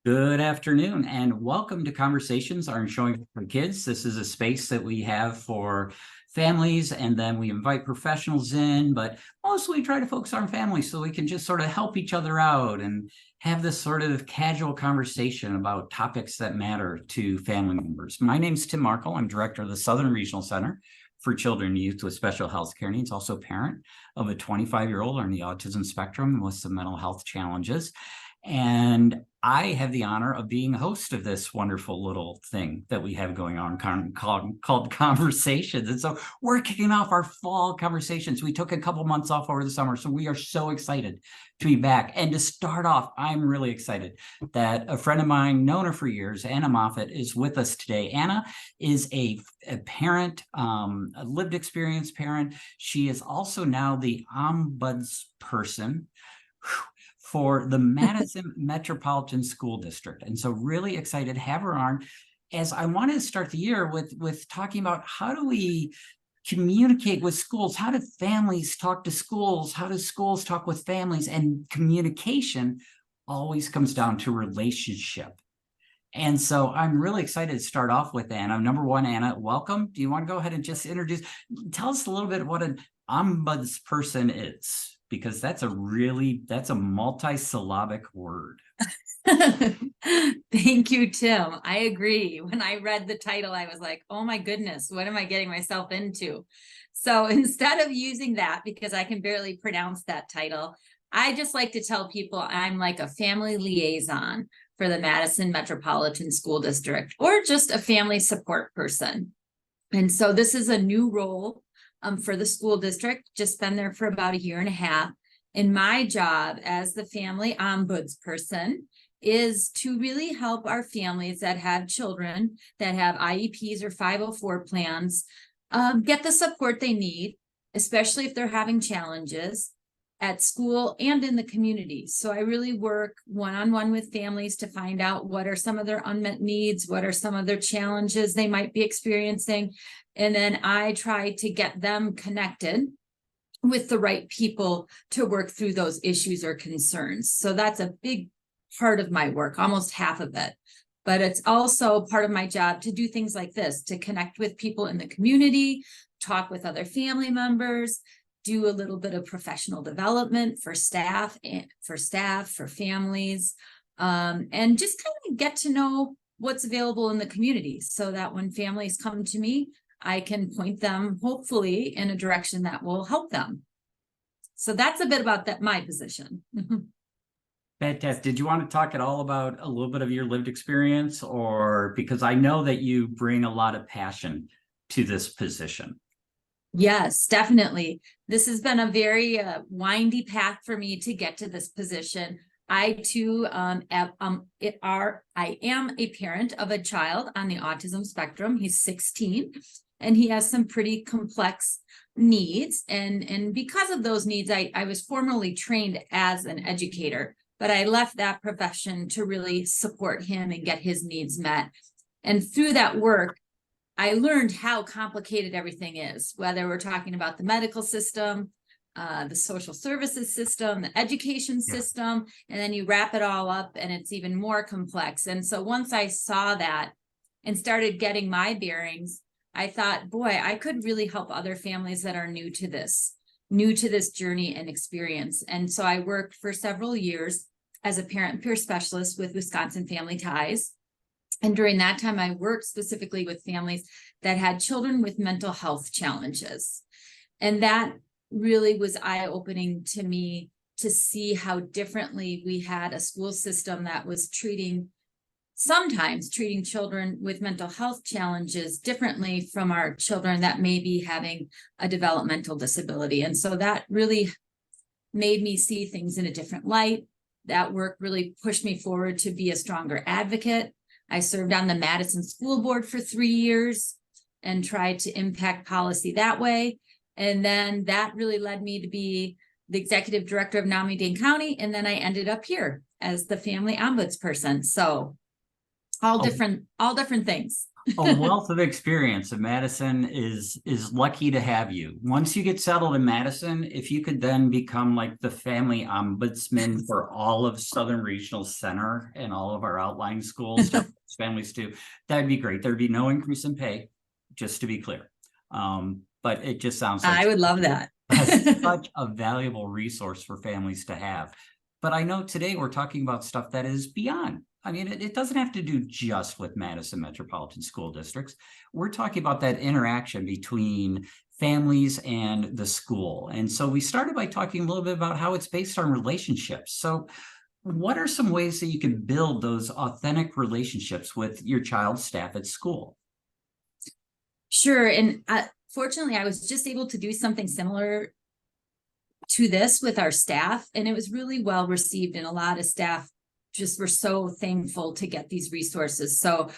Good afternoon and welcome to Conversations Aren't Showing for Kids. This is a space that we have for families, and then we invite professionals in, but mostly try to focus on families so we can just sort of help each other out and have this sort of casual conversation about topics that matter to family members. My name is Tim Markle. I'm director of the Southern Regional Center for Children and Youth with Special Health Care Needs, also parent of a 25-year-old on the autism spectrum with some mental health challenges. And I have the honor of being host of this wonderful little thing that we have going on called Conversations. And so we're kicking off our fall conversations. We took a couple months off over the summer, so we are so excited to be back. And to start off, I'm really excited that a friend of mine, known her for years, Anna Moffit, is with us today. Anna is a parent, a lived experience parent. She is also now the ombudsperson for the Madison Metropolitan School District. And so really excited to have her on, as I wanted to start the year with talking about how do we communicate with schools? How do families talk to schools? How do schools talk with families? And communication always comes down to relationship. And so I'm really excited to start off with Anna. Number one, Anna, welcome. Do you want to go ahead and just tell us a little bit what an ombudsperson is? Because that's a multi-syllabic word. Thank you, Tim. I agree. When I read the title, I was like, oh my goodness, what am I getting myself into? So instead of using that, because I can barely pronounce that title, I just like to tell people I'm like a family liaison for the Madison Metropolitan School District, or just a family support person. And so this is a new role for the school district, just been there for about 1.5 years. And my job as the family ombudsperson is to really help our families that have children that have IEPs or 504 plans get the support they need, especially if they're having challenges at school and in the community. So I really work one-on-one with families to find out what are some of their unmet needs, what are some of their challenges they might be experiencing. And then I try to get them connected with the right people to work through those issues or concerns. So that's a big part of my work, almost half of it. But it's also part of my job to do things like this, to connect with people in the community, talk with other family members, do a little bit of professional development for staff, for families, and just kind of get to know what's available in the community so that when families come to me, I can point them hopefully in a direction that will help them. So that's a bit about my position. Fantastic. Did you want to talk at all about a little bit of your lived experience, or because I know that you bring a lot of passion to this position? Yes, definitely. This has been a very windy path for me to get to this position. I too I am a parent of a child on the autism spectrum. He's 16 and he has some pretty complex needs. And because of those needs, I was formerly trained as an educator, but I left that profession to really support him and get his needs met. And through that work, I learned how complicated everything is, whether we're talking about the medical system, the social services system, the education system, and then you wrap it all up and it's even more complex. And so once I saw that and started getting my bearings, I thought, boy, I could really help other families that are new to this journey and experience. And so I worked for several years as a parent and peer specialist with Wisconsin Family Ties. And during that time, I worked specifically with families that had children with mental health challenges. And that really was eye-opening to me to see how differently we had a school system that was sometimes treating children with mental health challenges differently from our children that may be having a developmental disability. And so that really made me see things in a different light. That work really pushed me forward to be a stronger advocate. I served on the Madison School Board for 3 years and tried to impact policy that way. And then that really led me to be the executive director of Miami-Dade County. And then I ended up here as the family ombudsperson. So All Oh, different things. a wealth of experience, and Madison is lucky to have you. Once you get settled in Madison, if you could then become like the family ombudsman for all of Southern Regional Center and all of our outlying schools to families too, that'd be great. There'd be no increase in pay, just to be clear. But it just sounds like I would love that. such a valuable resource for families to have. But I know today we're talking about stuff that is beyond. I mean, it doesn't have to do just with Madison Metropolitan School Districts. We're talking about that interaction between families and the school. And so we started by talking a little bit about how it's based on relationships. So what are some ways that you can build those authentic relationships with your child's staff at school? Sure. And fortunately, I was just able to do something similar to this with our staff, and it was really well received, and a lot of staff just were so thankful to get these resources. So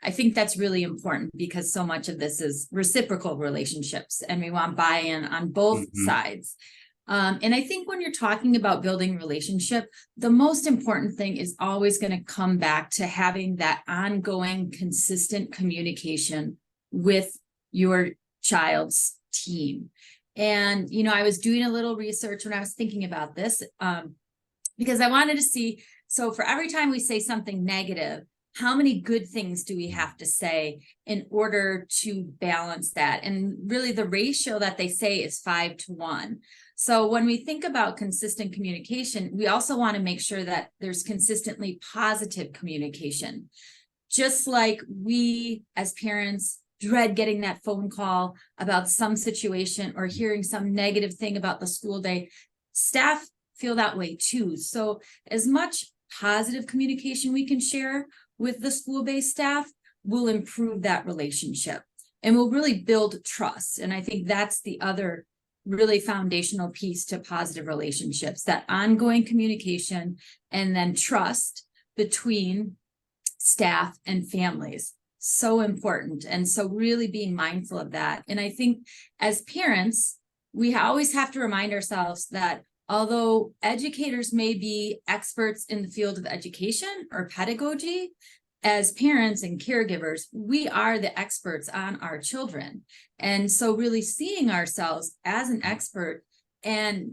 I think that's really important, because so much of this is reciprocal relationships, and we want buy-in on both sides. And I think when you're talking about building relationship, the most important thing is always going to come back to having that ongoing, consistent communication with your child's team. And, you know, I was doing a little research when I was thinking about this, because I wanted to see, so for every time we say something negative, how many good things do we have to say in order to balance that? And really the ratio that they say is 5-to-1. So when we think about consistent communication, we also want to make sure that there's consistently positive communication. Just like we as parents dread getting that phone call about some situation or hearing some negative thing about the school day, staff feel that way too. So as much positive communication we can share with the school-based staff will improve that relationship and will really build trust. And I think that's the other really foundational piece to positive relationships, that ongoing communication and then trust between staff and families. So important. And so really being mindful of that. And I think as parents, we always have to remind ourselves that although educators may be experts in the field of education or pedagogy, as parents and caregivers, we are the experts on our children. And so really seeing ourselves as an expert and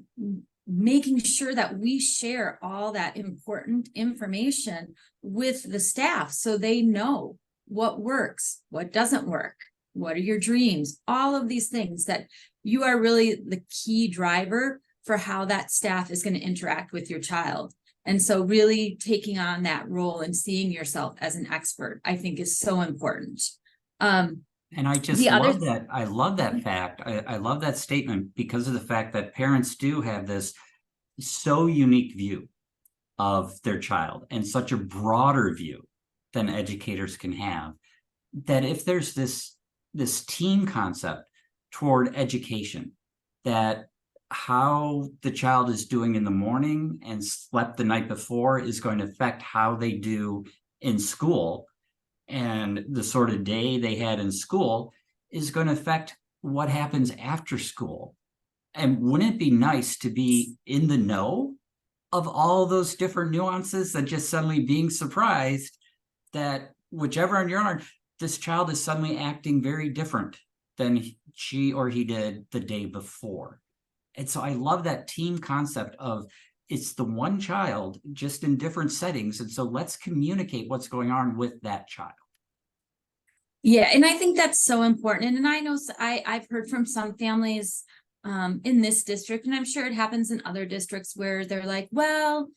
making sure that we share all that important information with the staff so they know what works, what doesn't work, what are your dreams, all of these things, that you are really the key driver for how that staff is going to interact with your child. And so really taking on that role and seeing yourself as an expert, I think is so important. And I just love that. I love that fact. I love that statement because of the fact that parents do have this so unique view of their child and such a broader view than educators can have, that if there's this team concept toward education, that how the child is doing in the morning and slept the night before is going to affect how they do in school, and the sort of day they had in school is going to affect what happens after school. And wouldn't it be nice to be in the know of all those different nuances than just suddenly being surprised that whichever on your arm, this child is suddenly acting very different than she or he did the day before. And so I love that team concept of it's the one child just in different settings. And so let's communicate what's going on with that child. Yeah, and I think that's so important. And I know I've heard from some families in this district, and I'm sure it happens in other districts, where they're like, well,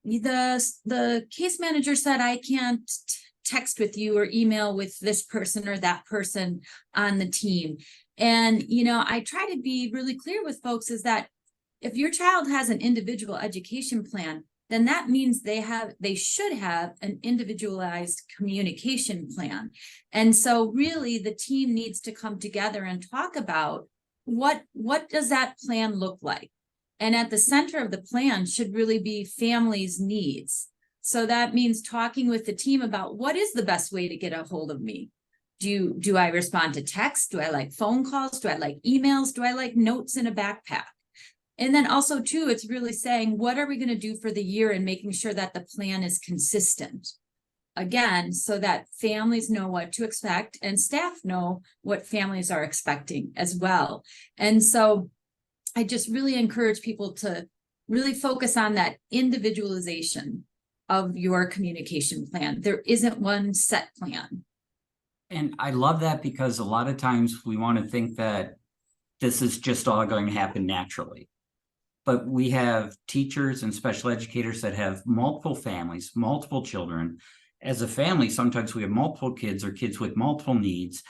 the case manager said I can't text with you or email with this person or that person on the team. And, you know, I try to be really clear with folks is that if your child has an individual education plan, then that means they should have an individualized communication plan. And so really the team needs to come together and talk about what does that plan look like? And at the center of the plan should really be families' needs. So that means talking with the team about what is the best way to get a hold of me. Do I respond to text? Do I like phone calls? Do I like emails? Do I like notes in a backpack? And then also too, it's really saying, what are we going to do for the year and making sure that the plan is consistent? again, so that families know what to expect and staff know what families are expecting as well. And so I just really encourage people to really focus on that individualization of your communication plan. There isn't one set plan. And I love that, because a lot of times we want to think that this is just all going to happen naturally. But we have teachers and special educators that have multiple families, multiple children. As a family, sometimes we have multiple kids or kids with multiple needs,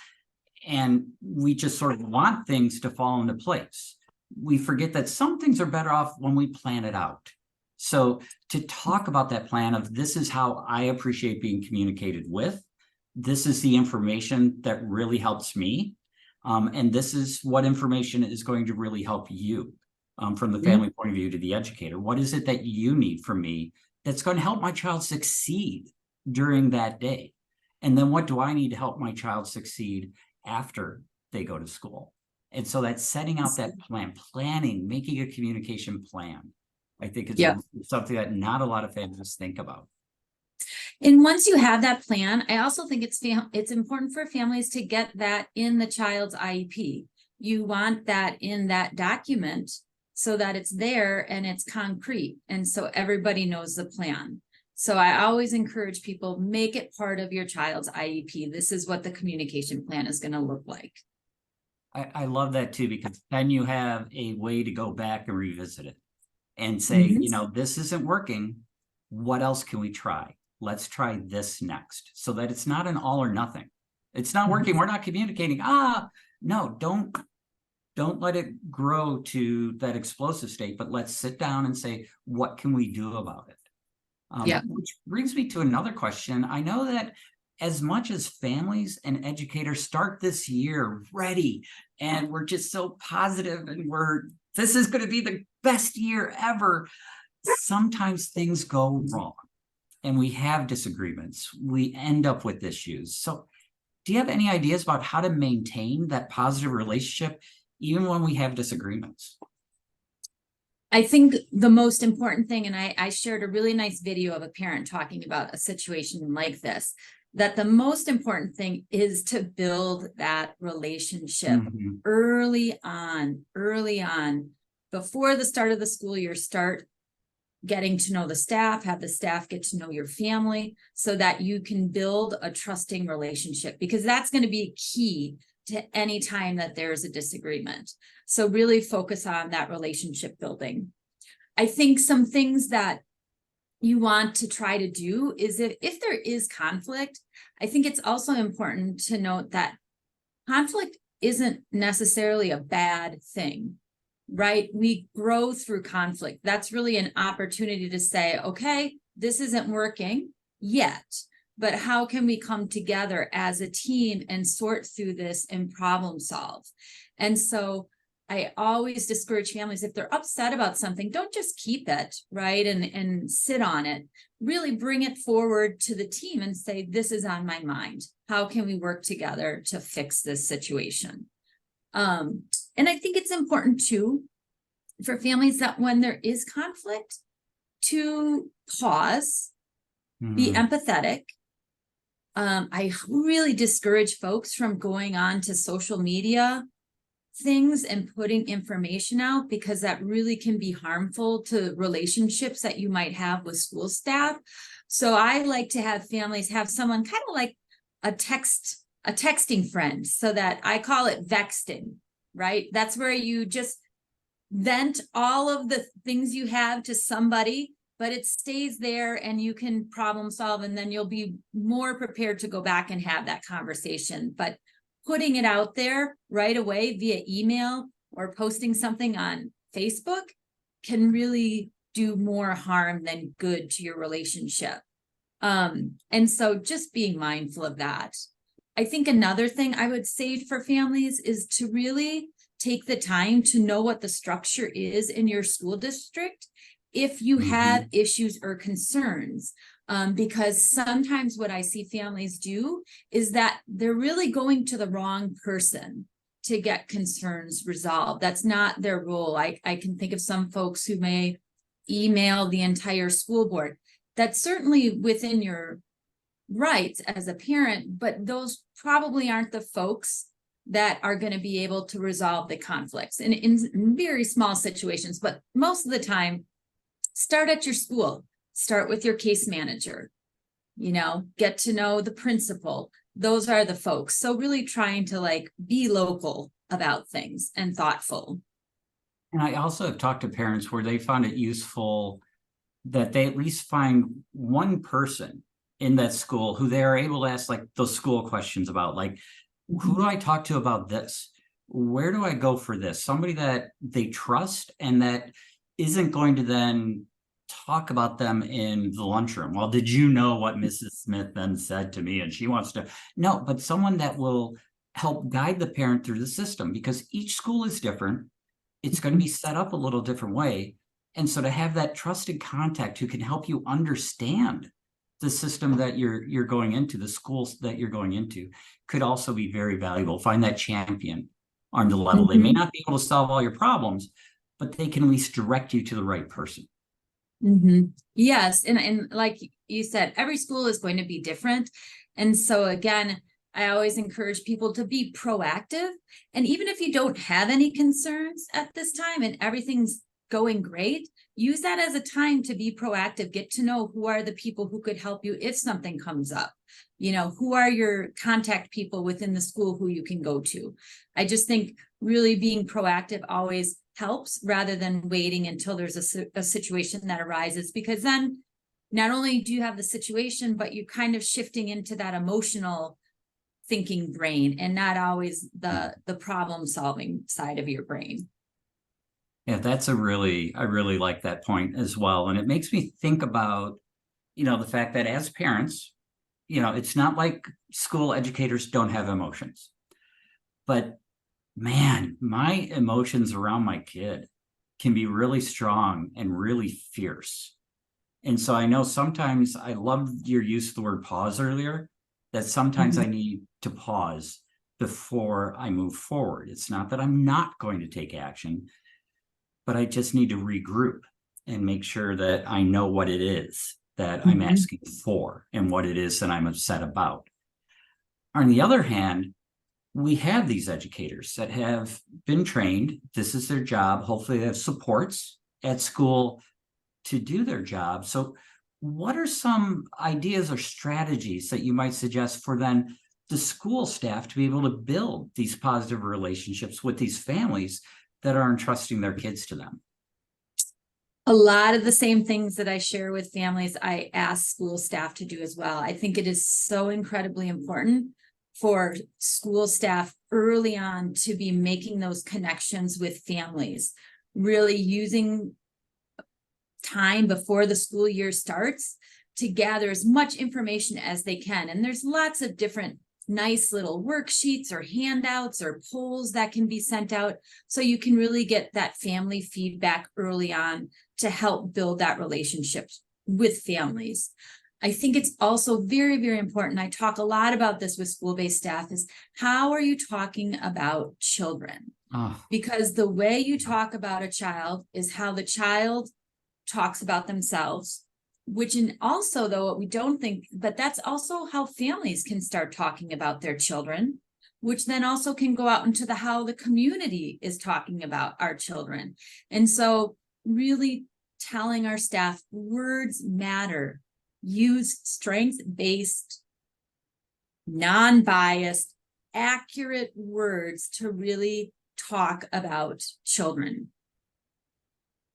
and we just sort of want things to fall into place. We forget that some things are better off when we plan it out. So to talk about that plan of, this is how I appreciate being communicated with, this is the information that really helps me, and this is what information is going to really help you, from the family point of view to the educator. What is it that you need from me that's going to help my child succeed during that day? And then what do I need to help my child succeed after they go to school? And so that's setting out that plan, planning, making a communication plan, I think is something that not a lot of families think about. And once you have that plan, I also think it's important for families to get that in the child's IEP. You want that in that document so that it's there and it's concrete. And so everybody knows the plan. So I always encourage people, make it part of your child's IEP. This is what the communication plan is going to look like. I love that too, because then you have a way to go back and revisit it and say, this isn't working. What else can we try? Let's try this next, so that it's not an all or nothing. It's not working. We're not communicating. No, don't let it grow to that explosive state, but let's sit down and say, what can we do about it? Which brings me to another question. I know that as much as families and educators start this year ready, and we're just so positive, and this is going to be the best year ever, sometimes things go wrong and we have disagreements. We end up with issues. So do you have any ideas about how to maintain that positive relationship even when we have disagreements? I think the most important thing, and I shared a really nice video of a parent talking about a situation like this, that the most important thing is to build that relationship early on, before the start of the school year. Start getting to know the staff, have the staff get to know your family, so that you can build a trusting relationship, because that's going to be key to any time that there's a disagreement. So really focus on that relationship building. I think some things that you want to try to do is, if there is conflict, I think it's also important to note that conflict isn't necessarily a bad thing, right? We grow through conflict. That's really an opportunity to say, okay, this isn't working yet, but how can we come together as a team and sort through this and problem solve? And so I always discourage families, if they're upset about something, don't just keep it, right? And sit on it. Really bring it forward to the team and say, this is on my mind. How can we work together to fix this situation? And I think it's important too, for families, that when there is conflict, to pause, be empathetic. I really discourage folks from going on to social media things and putting information out, because that really can be harmful to relationships that you might have with school staff. So I like to have families have someone kind of like a texting friend, so that I call it vexting, right? That's where you just vent all of the things you have to somebody, but it stays there and you can problem solve, and then you'll be more prepared to go back and have that conversation. But putting it out there right away via email or posting something on Facebook can really do more harm than good to your relationship. And so just being mindful of that. I think another thing I would say for families is to really take the time to know what the structure is in your school district if you have issues or concerns. Because sometimes what I see families do is that they're really going to the wrong person to get concerns resolved. That's not their role. I can think of some folks who may email the entire school board. That's certainly within your rights as a parent, but those probably aren't the folks that are going to be able to resolve the conflicts in very small situations. But most of the time, start at your school, start with your case manager, get to know the principal. Those are the folks. So really trying to like be local about things and thoughtful. And I also have talked to parents where they found it useful that they at least find one person in that school who they are able to ask like those school questions about, like, who do I talk to about this? Where do I go for this? Somebody that they trust and that isn't going to then talk about them in the lunchroom. Well, did you know what Mrs. Smith then said to me? And she wants to no, but someone that will help guide the parent through the system, because each school is different. It's going to be set up a little different way. And so to have that trusted contact who can help you understand the system that you're going into, the schools that you're going into, could also be very valuable. Find that champion on the level. They may not be able to solve all your problems, but they can at least direct you to the right person. Yes. And like you said, every school is going to be different. And so again, I always encourage people to be proactive. And even if you don't have any concerns at this time and everything's going great, use that as a time to be proactive. Get to know who are the people who could help you if something comes up. Who are your contact people within the school who you can go to. I just think really being proactive always helps rather than waiting until there's a situation that arises, because then not only do you have the situation, but you're kind of shifting into that emotional thinking brain and not always the problem solving side of your brain. Yeah, I really like that point as well. And it makes me think about, the fact that as parents, it's not like school educators don't have emotions, but man, my emotions around my kid can be really strong and really fierce. And so I know sometimes, I love your use of the word pause earlier, that sometimes I need to pause before I move forward. It's not that I'm not going to take action, but I just need to regroup and make sure that I know what it is that I'm asking for and what it is that I'm upset about. On the other hand, we have these educators that have been trained. This is their job. Hopefully they have supports at school to do their job. So what are some ideas or strategies that you might suggest for then the school staff to be able to build these positive relationships with these families that are entrusting their kids to them? A lot of the same things that I share with families, I ask school staff to do as well. I think it is so incredibly important for school staff early on to be making those connections with families, really using time before the school year starts to gather as much information as they can. And there's lots of different nice little worksheets or handouts or polls that can be sent out, so you can really get that family feedback early on to help build that relationship with families. I think it's also very, very important. I talk a lot about this with school-based staff, is how are you talking about children? Because the way you talk about a child is how the child talks about themselves, which in also, though, what we don't think, but that's also how families can start talking about their children, which then also can go out into how the community is talking about our children. And so really telling our staff words matter. Use strength-based, non-biased, accurate words to really talk about children.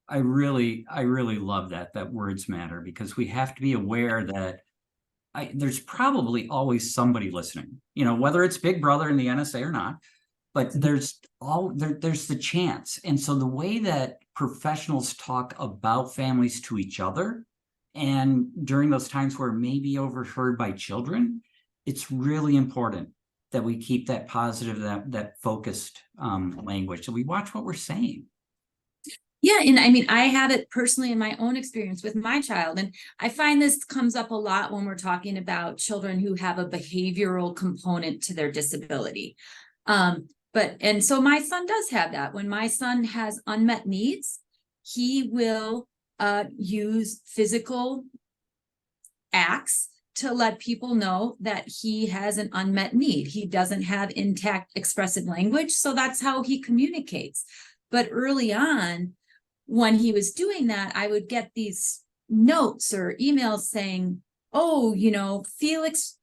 I really love that words matter, because we have to be aware that there's probably always somebody listening, whether it's Big Brother in the NSA or not, but there's the chance. And so the way that professionals talk about families to each other, and during those times where it may be overheard by children, it's really important that we keep that positive, that focused language. So we watch what we're saying. Yeah. And I mean, I have it personally in my own experience with my child. And I find this comes up a lot when we're talking about children who have a behavioral component to their disability. And so my son does have that. When my son has unmet needs, he will use physical acts to let people know that he has an unmet need. He doesn't have intact expressive language, so that's how he communicates. But early on, when he was doing that, I would get these notes or emails saying, oh, Felix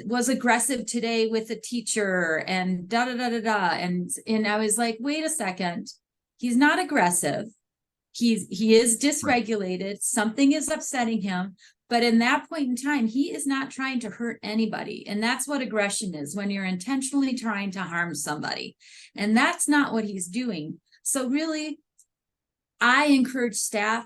was aggressive today with a teacher and da da da da da. And I was like, wait a second, he's not aggressive. He is dysregulated. Something is upsetting him. But in that point in time, he is not trying to hurt anybody. And that's what aggression is, when you're intentionally trying to harm somebody. And that's not what he's doing. So really, I encourage staff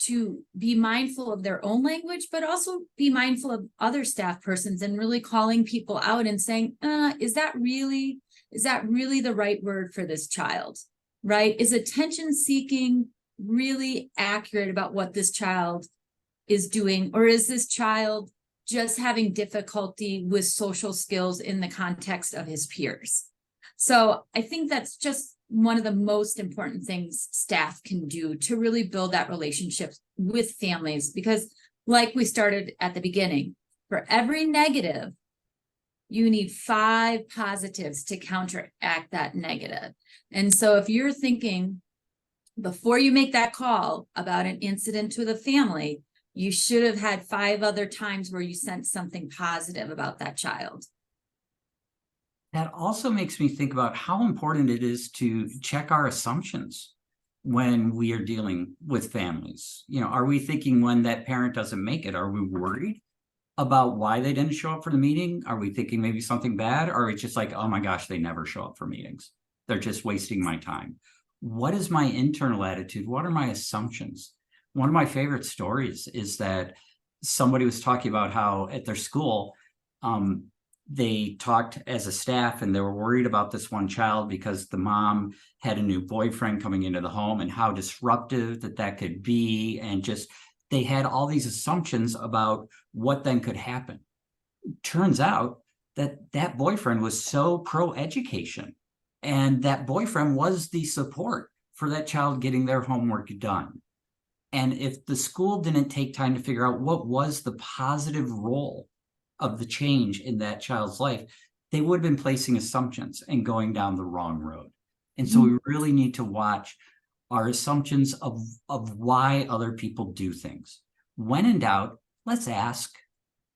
to be mindful of their own language, but also be mindful of other staff persons and really calling people out and saying, is that really the right word for this child, right? Is attention seeking really accurate about what this child is doing? Or is this child just having difficulty with social skills in the context of his peers? So I think that's just one of the most important things staff can do to really build that relationship with families, because like we started at the beginning, for every negative, you need 5 positives to counteract that negative. And so if you're thinking before you make that call about an incident to the family, you should have had 5 other times where you sent something positive about that child. That also makes me think about how important it is to check our assumptions when we are dealing with families. Are we thinking when that parent doesn't make it, are we worried about why they didn't show up for the meeting? Are we thinking maybe something bad? Or it's just like, oh my gosh, they never show up for meetings. They're just wasting my time. What is my internal attitude? What are my assumptions? One of my favorite stories is that somebody was talking about how at their school, they talked as a staff and they were worried about this one child because the mom had a new boyfriend coming into the home and how disruptive that could be. And just, they had all these assumptions about what then could happen. Turns out that boyfriend was so pro-education, and that boyfriend was the support for that child getting their homework done. And if the school didn't take time to figure out what was the positive role of the change in that child's life, they would have been placing assumptions and going down the wrong road. And so we really need to watch our assumptions of why other people do things. When in doubt, let's ask.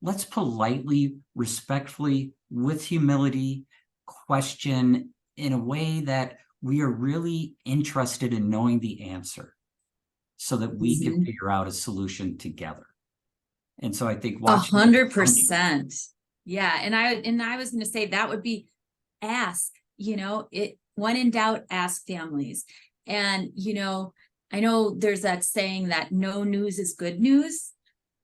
Let's politely, respectfully, with humility, question in a way that we are really interested in knowing the answer, so that we can figure out a solution together. And so I think 100%. Yeah. And I was going to say that would be ask, when in doubt, ask families. And, I know there's that saying that no news is good news.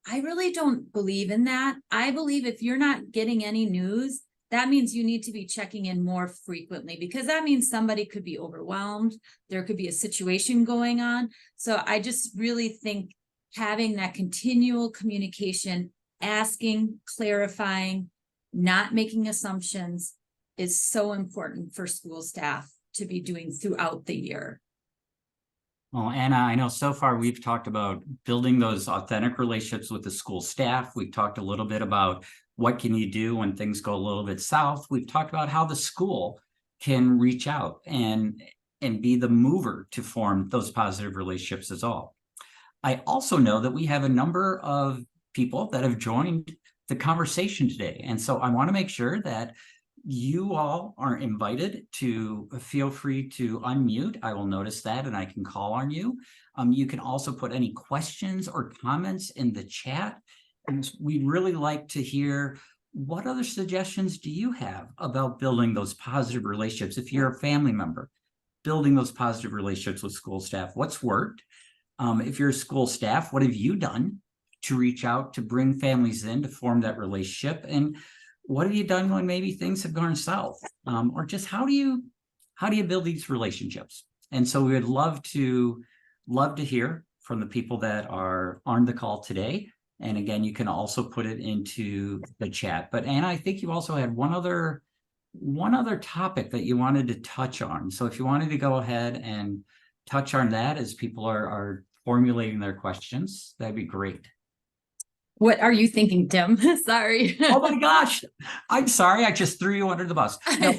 I really don't believe in that. I believe if you're not getting any news, that means you need to be checking in more frequently, because that means somebody could be overwhelmed. There could be a situation going on. So I just really think having that continual communication, asking, clarifying, not making assumptions is so important for school staff to be doing throughout the year. Well, Anna, I know so far we've talked about building those authentic relationships with the school staff. We've talked a little bit about what can you do when things go a little bit south. We've talked about how the school can reach out and be the mover to form those positive relationships as well. I also know that we have a number of people that have joined the conversation today. And so I want to make sure that you all are invited to feel free to unmute. I will notice that and I can call on you. You can also put any questions or comments in the chat. And we'd really like to hear, what other suggestions do you have about building those positive relationships? If you're a family member, building those positive relationships with school staff, what's worked? If you're a school staff, what have you done to reach out to bring families in to form that relationship? And what have you done when maybe things have gone south? Or just how do you build these relationships? And so we would love to hear from the people that are on the call today. And again, you can also put it into the chat. But Anna, I think you also had one other topic that you wanted to touch on. So if you wanted to go ahead and touch on that as people are formulating their questions, that'd be great. What are you thinking, Tim? Sorry. Oh my gosh, I'm sorry. I just threw you under the bus. No,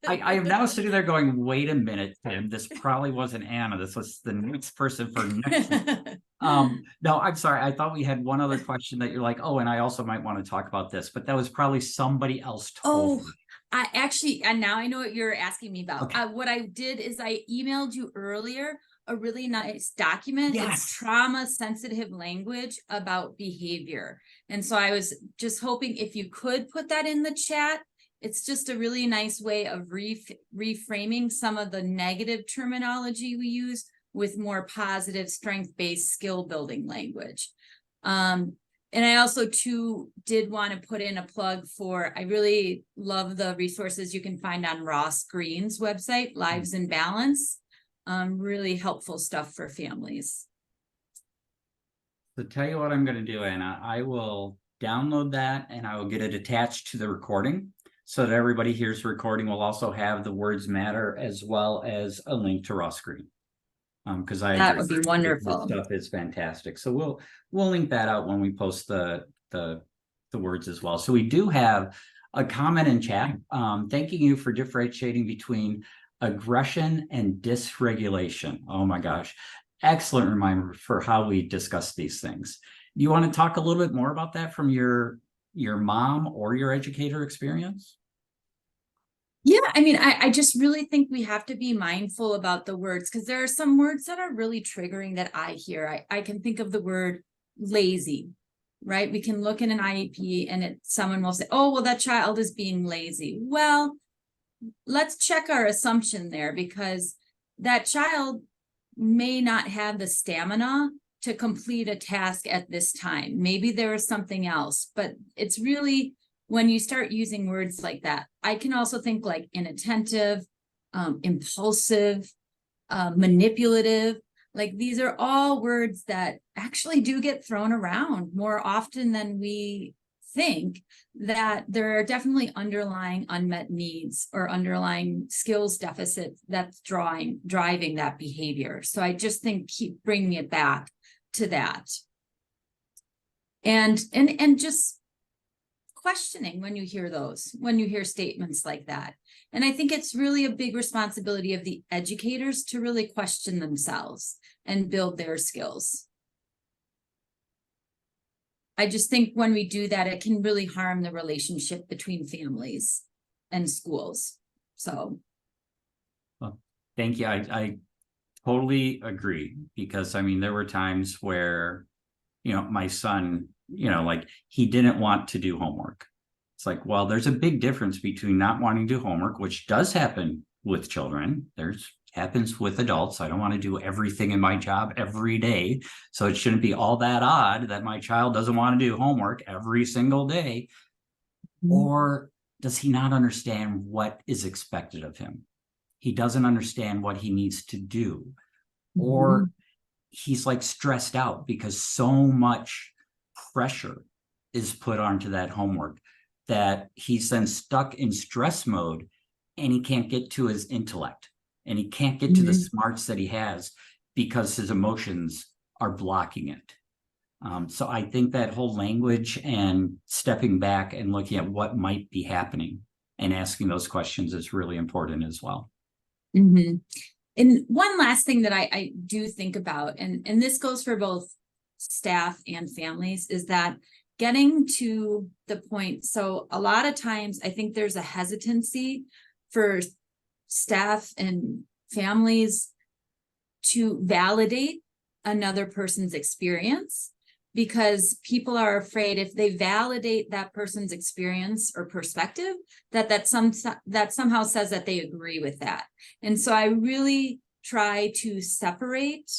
I am now sitting there going, wait a minute, Tim, this probably wasn't Anna. This was the next person for next week. No, I'm sorry. I thought we had one other question that you're like, oh, and I also might want to talk about this, but that was probably somebody else told Oh, me. I actually, and now I know what you're asking me about. Okay. What I did is I emailed you earlier a really nice document. Yes. It's trauma sensitive language about behavior. And so I was just hoping if you could put that in the chat. It's just a really nice way of reframing some of the negative terminology we use with more positive strength-based skill building language. And I also too did want to put in a plug for, I really love the resources you can find on Ross Green's website, Lives in Balance. Really helpful stuff for families. So tell you what I'm going to do, Anna. I will download that and I will get it attached to the recording so that everybody hears the recording. Will also have the words matter as well as a link to Ross Green. Because that would be wonderful. This stuff is fantastic. So we'll link that out when we post the words as well. So we do have a comment in chat thanking you for differentiating between aggression and dysregulation. Oh my gosh, excellent reminder for how we discuss these things. Do you want to talk a little bit more about that from your mom or your educator experience? Yeah, I mean, I just really think we have to be mindful about the words because there are some words that are really triggering that I hear. I can think of the word lazy, right? We can look in an IEP and someone will say, oh, well, that child is being lazy. Well, let's check our assumption there because that child may not have the stamina to complete a task at this time. Maybe there is something else, but it's really when you start using words like that, I can also think like inattentive, impulsive, manipulative. Like these are all words that actually do get thrown around more often than we think, that there are definitely underlying unmet needs or underlying skills deficits that's driving that behavior. So I just think keep bringing it back to that. And just questioning when you hear statements like that. And I think it's really a big responsibility of the educators to really question themselves and build their skills. I just think when we do that, it can really harm the relationship between families and schools. So. Well, thank you. I totally agree because I mean, there were times where, my son, like he didn't want to do homework. It's like, well, there's a big difference between not wanting to do homework, which does happen with children. Happens with adults. I don't want to do everything in my job every day. So it shouldn't be all that odd that my child doesn't want to do homework every single day. Mm-hmm. Or does he not understand what is expected of him? He doesn't understand what he needs to do. Mm-hmm. Or he's like stressed out because so much pressure is put onto that homework that he's then stuck in stress mode and he can't get to his intellect and he can't get to the smarts that he has because his emotions are blocking it. So I think that whole language and stepping back and looking at what might be happening and asking those questions is really important as well. Mm-hmm. And one last thing that I do think about, and this goes for both staff and families, is that getting to the point. So a lot of times I think there's a hesitancy for staff and families to validate another person's experience because people are afraid if they validate that person's experience or perspective, that somehow says that they agree with that. And so I really try to separate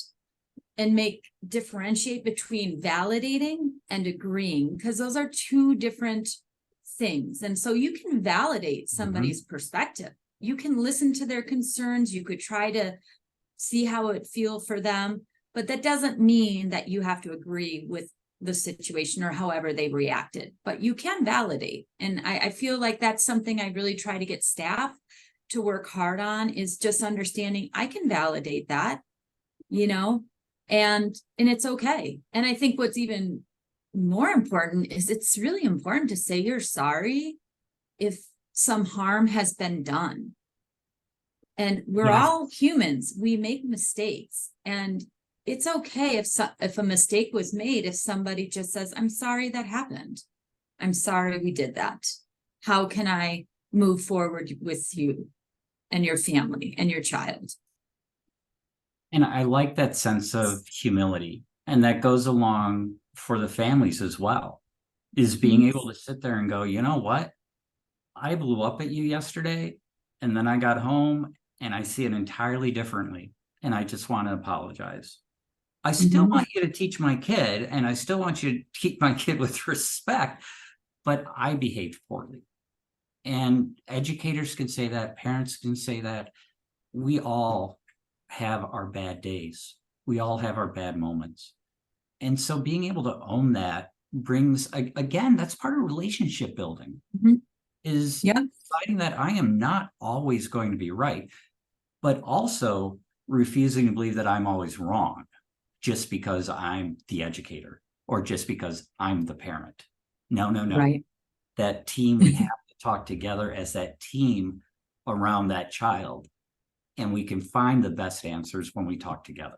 and differentiate between validating and agreeing, because those are two different things. And so you can validate somebody's perspective. You can listen to their concerns. You could try to see how it feels for them, but that doesn't mean that you have to agree with the situation or however they reacted, but you can validate. And I feel like that's something I really try to get staff to work hard on, is just understanding I can validate that, and it's okay. And I think what's even more important is it's really important to say you're sorry if some harm has been done. And we're Yes. all humans. We make mistakes, and it's okay if a mistake was made, if somebody just says, I'm sorry that happened. I'm sorry we did that. How can I move forward with you and your family and your child? And I like that sense of humility, and that goes along for the families as well, is being able to sit there and go, you know what? I blew up at you yesterday, and then I got home and I see it entirely differently. And I just want to apologize. I still want you to teach my kid, and I still want you to keep my kid with respect, but I behaved poorly. And educators can say that, parents can say that. We all have our bad days. We all have our bad moments. And so being able to own that brings, again, that's part of relationship building, is deciding that I am not always going to be right, but also refusing to believe that I'm always wrong just because I'm the educator or just because I'm the parent. No. Right. That team, we have to talk together as that team around that child, and we can find the best answers when we talk together.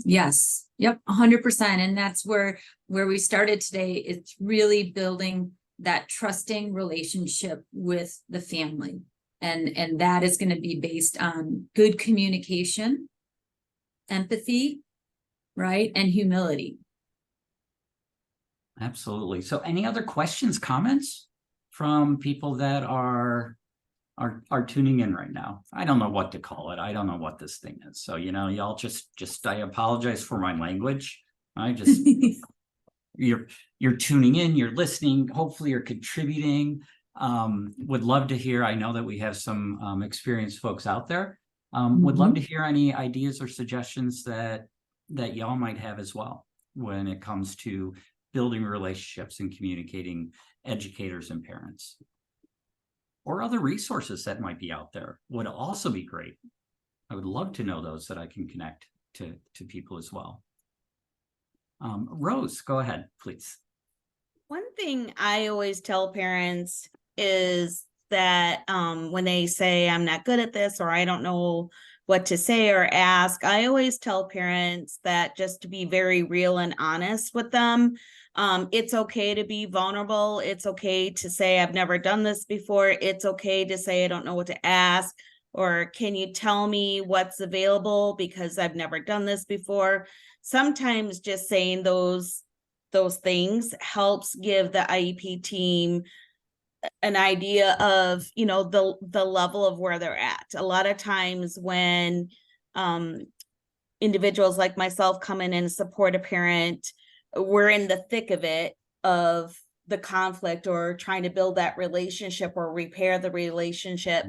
Yes. Yep. 100%. And that's where we started today. It's really building that trusting relationship with the family. And that is going to be based on good communication, empathy, right? And humility. Absolutely. So any other questions, comments from people that are tuning in right now? I don't know what to call it. I don't know what this thing is. So, y'all just I apologize for my language. I just you're tuning in, you're listening, hopefully you're contributing. Would love to hear. I know that we have some experienced folks out there. Would love to hear any ideas or suggestions that y'all might have as well when it comes to building relationships and communicating educators and parents. Or other resources that might be out there would also be great. I would love to know those that I can connect to people as well. Rose, go ahead, please. One thing I always tell parents is that when they say I'm not good at this or I don't know what to say or ask, I always tell parents that just to be very real and honest with them. It's okay to be vulnerable. It's okay to say I've never done this before. It's okay to say I don't know what to ask, or can you tell me what's available because I've never done this before. Sometimes just saying those things helps give the IEP team an idea of, the level of where they're at. A lot of times when individuals like myself come in and support a parent, we're in the thick of it, of the conflict or trying to build that relationship or repair the relationship.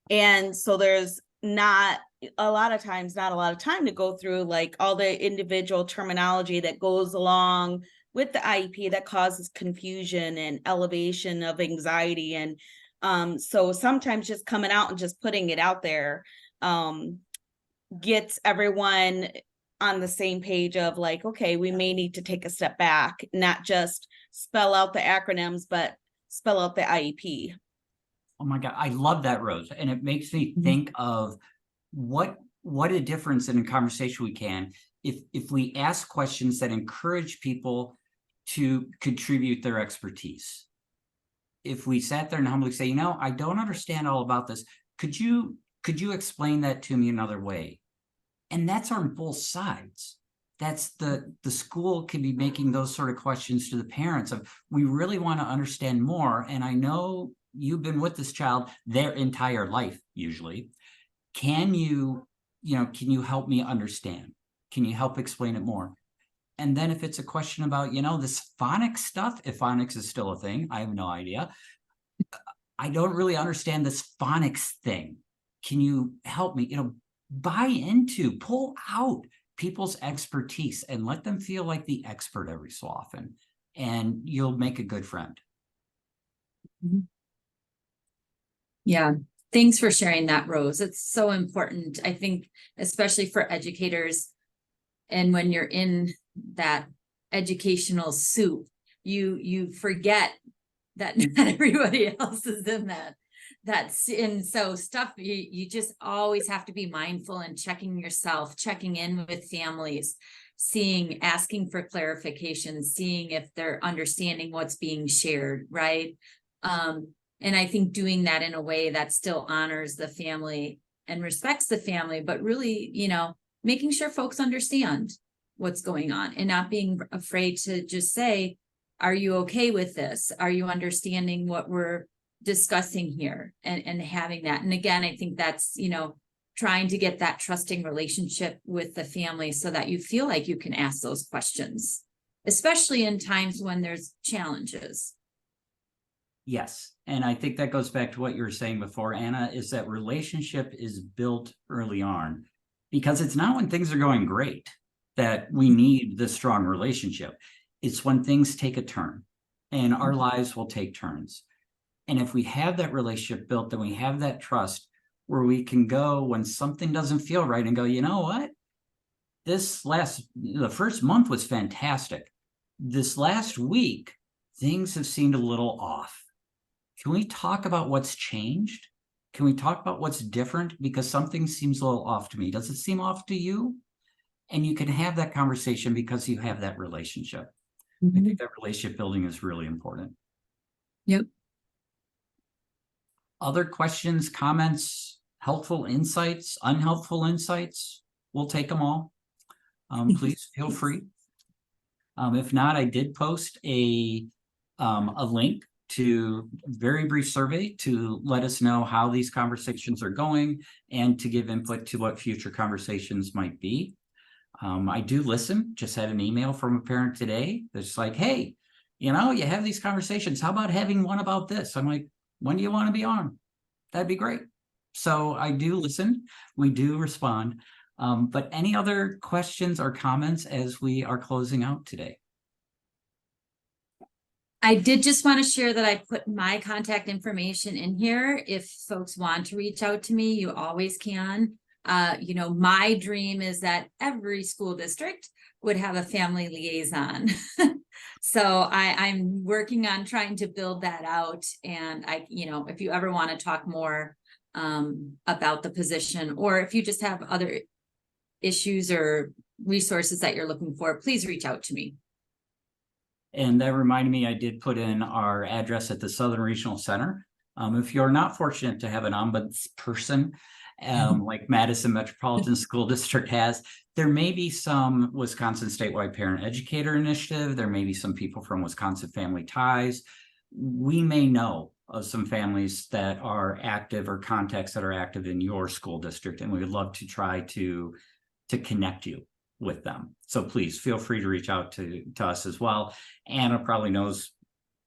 And so there's not a lot of time to go through like all the individual terminology that goes along with the IEP that causes confusion and elevation of anxiety. And so sometimes just coming out and just putting it out there gets everyone on the same page of like, okay, we may need to take a step back, not just spell out the acronyms, but spell out the IEP. Oh my God, I love that, Rose. And it makes me think of what a difference in a conversation we can if we ask questions that encourage people to contribute their expertise. If we sat there and humbly say, I don't understand all about this. Could you explain that to me another way? And that's on both sides. That's the school can be making those sort of questions to the parents of, we really want to understand more. And I know you've been with this child their entire life, usually. Can you help me understand? Can you help explain it more? And then if it's a question about, this phonics stuff, if phonics is still a thing, I have no idea. I don't really understand this phonics thing. Can you help me, pull out people's expertise and let them feel like the expert every so often, and you'll make a good friend. Yeah. Thanks for sharing that, Rose. It's so important. I think, especially for educators, and when you're in that educational soup. You forget that not everybody else is in that. And so stuff, you just always have to be mindful and checking yourself, checking in with families, asking for clarification, seeing if they're understanding what's being shared, right? And I think doing that in a way that still honors the family and respects the family, but really, making sure folks understand what's going on and not being afraid to just say, are you okay with this? Are you understanding what we're discussing here? And having that. And again, I think that's, trying to get that trusting relationship with the family so that you feel like you can ask those questions, especially in times when there's challenges. Yes. And I think that goes back to what you were saying before, Anna, is that relationship is built early on, because it's not when things are going great that we need the strong relationship. It's when things take a turn, and our lives will take turns. And if we have that relationship built, then we have that trust where we can go when something doesn't feel right and go, you know what? The first month was fantastic. This last week, things have seemed a little off. Can we talk about what's changed? Can we talk about what's different? Because something seems a little off to me. Does it seem off to you? And you can have that conversation because you have that relationship. I think that relationship building is really important. Yep. Other questions, comments, helpful insights, unhelpful insights? We'll take them all. Please feel free. If not, I did post a link to a very brief survey to let us know how these conversations are going and to give input to what future conversations might be. I do listen. Just had an email from a parent today that's like, hey, you have these conversations. How about having one about this? I'm like, when do you want to be on? That'd be great. So I do listen. We do respond. But any other questions or comments as we are closing out today? I did just want to share that I put my contact information in here. If folks want to reach out to me, you always can. My dream is that every school district would have a family liaison. So I'm working on trying to build that out. And if you ever want to talk more about the position, or if you just have other issues or resources that you're looking for, please reach out to me. And that reminded me, I did put in our address at the Southern Regional Center. If you're not fortunate to have an ombudsperson like Madison Metropolitan School District has, there may be some Wisconsin statewide parent educator initiative. There may be some people from Wisconsin Family Ties. We may know of some families that are active or contacts that are active in your school district, and we would love to try to connect you with them. So please feel free to reach out to us as well. Anna probably knows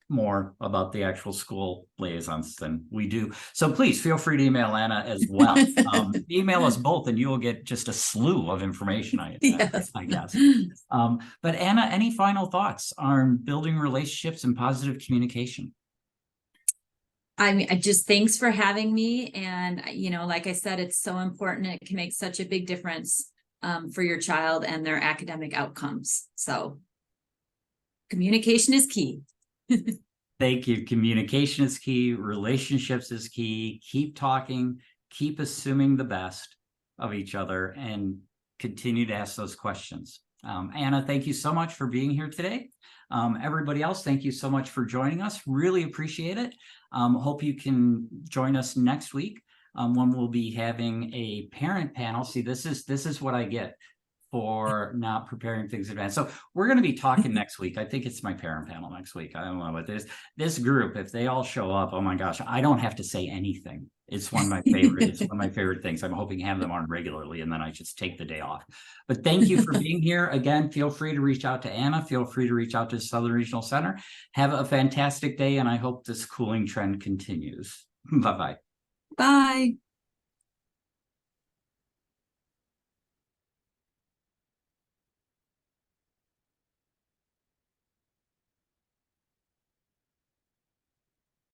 more about the actual school liaisons than we do. So please feel free to email Anna as well. Email us both and you will get just a slew of information, I guess. But Anna, any final thoughts on building relationships and positive communication? I just thanks for having me. And, like I said, it's so important. It can make such a big difference for your child and their academic outcomes. So communication is key. Thank you. Communication is key. Relationships is key. Keep talking, keep assuming the best of each other, and continue to ask those questions. Anna, thank you so much for being here today. Everybody else, thank you so much for joining us. Really appreciate it. Hope you can join us next week when we'll be having a parent panel. See, this is what I get for not preparing things in advance. So we're going to be talking next week. I think it's my parent panel next week. I don't know, but this group, if they all show up, oh my gosh, I don't have to say anything. It's one of my favorite. It's one of my favorite things. I'm hoping to have them on regularly, and then I just take the day off. But thank you for being here. Again, feel free to reach out to Anna. Feel free to reach out to Southern Regional Center. Have a fantastic day, and I hope this cooling trend continues. Bye-bye. Bye.